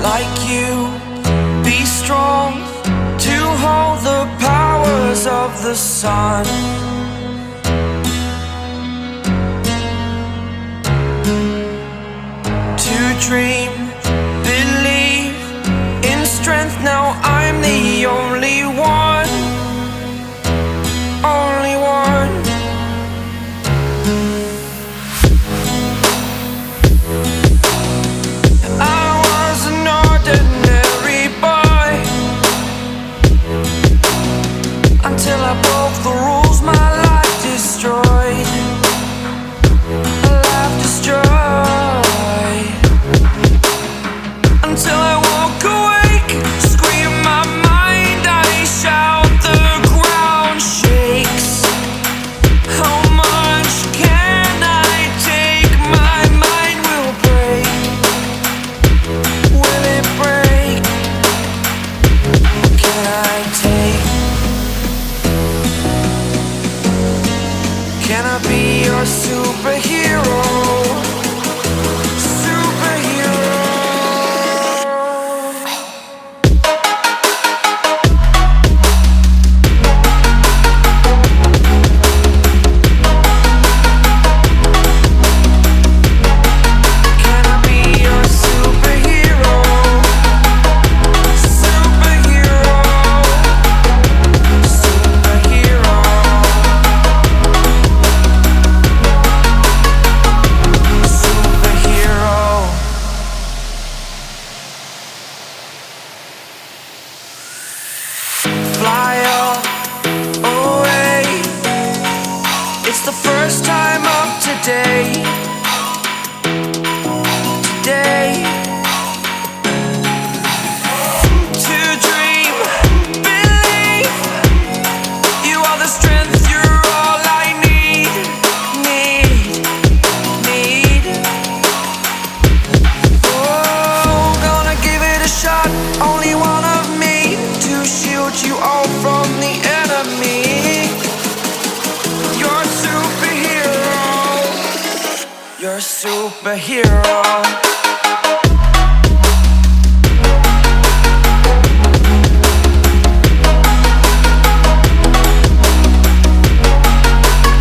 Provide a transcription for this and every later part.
like you, be strong to hold the powers of the sun. To dream, believe in strength. Now I'm the only one, only one. I was an ordinary boy until I broke the rules. My life destroyed, a life destroyed. Until I walk awake, scream my mind, I shout, the ground shakes. How much can I take? My mind will break. Will it break? What can I take? Can I be your superhero? Fly away. It's the first time of today. Today. To dream, believe. You are the strength, you're all I need. Need. Oh, gonna give it a shot. Only one of me to shield you all from the enemy. You're a superhero. You're a superhero.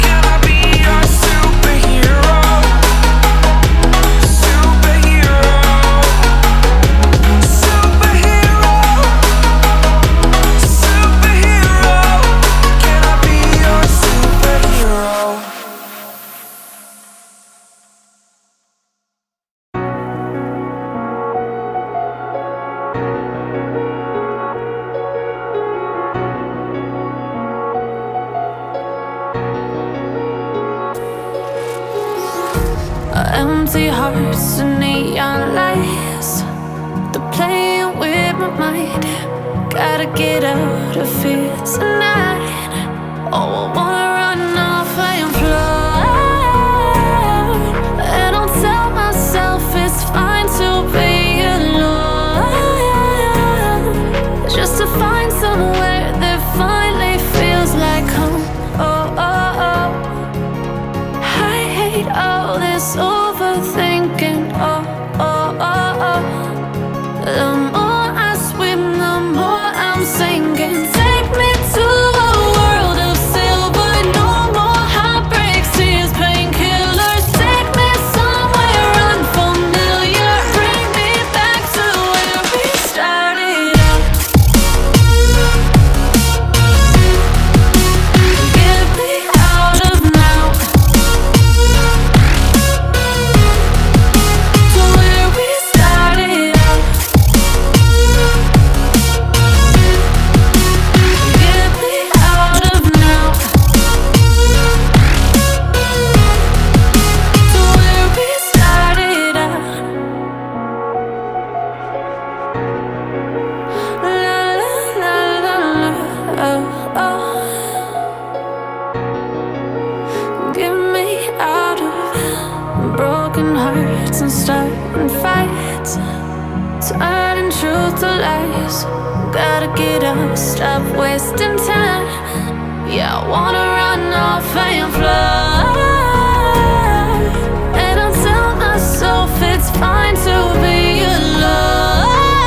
Can I be your superhero? Superhero. Superhero. Superhero. Can I be your superhero? Empty hearts and neon lights, they're playing with my mind. Gotta get out of here tonight. Oh, I wanna run off and fly. And I'll tell myself it's fine to be alone, just to find somewhere that finally feels like home. Oh, oh, oh. I hate all this overthinking. Oh, oh, oh, oh. The more I swim, the more I'm sinking. Take me to a world of silver. No more heartbreaks, tears, painkillers. Take me somewhere unfamiliar. Bring me back to where we started out. Get me out of now. To where we started out. Get me out of now. To where we started out. La la la la la. Oh, oh. Get me out of broken hearts and starting fights, turning truth to lies. Gotta get up, stop wasting time. Yeah, I wanna run off and fly. And I'll tell myself it's fine to be alone.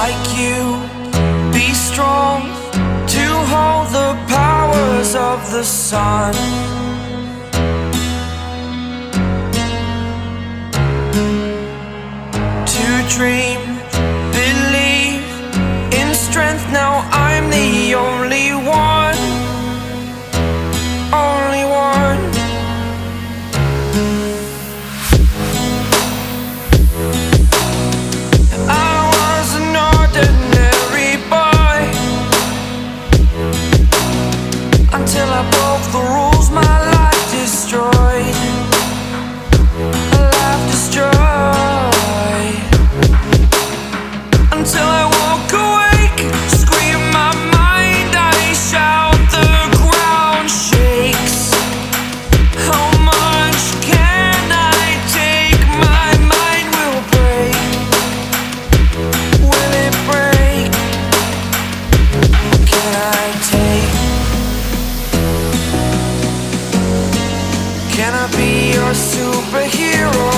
like you, be strong to hold the powers of the sun. To dream, believe in strength. Now I'm the only one, only one. I was an ordinary boy until I broke the rules. My life destroyed, a life destroyed. Until I woke awake, scream my mind, I shout, the ground shakes. How much can I take? My mind will break. Will it break? Can I take? Can I be your superhero?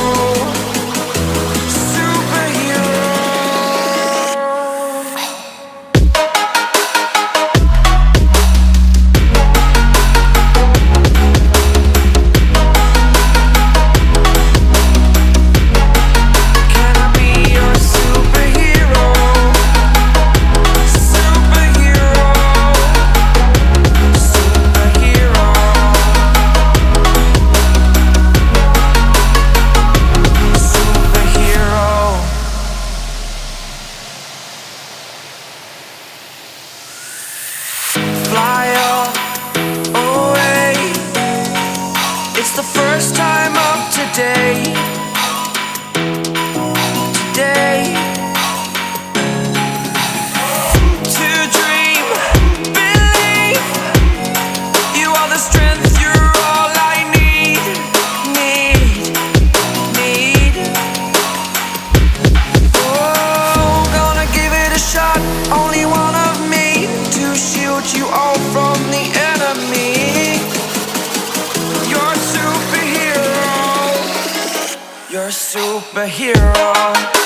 Fly away. It's the first time of today. Today. To dream, believe. You are the strength, you're all I need. Need. Oh, gonna give it a shot. Only one of me to shield you all from the enemy. You're a superhero. You're a superhero.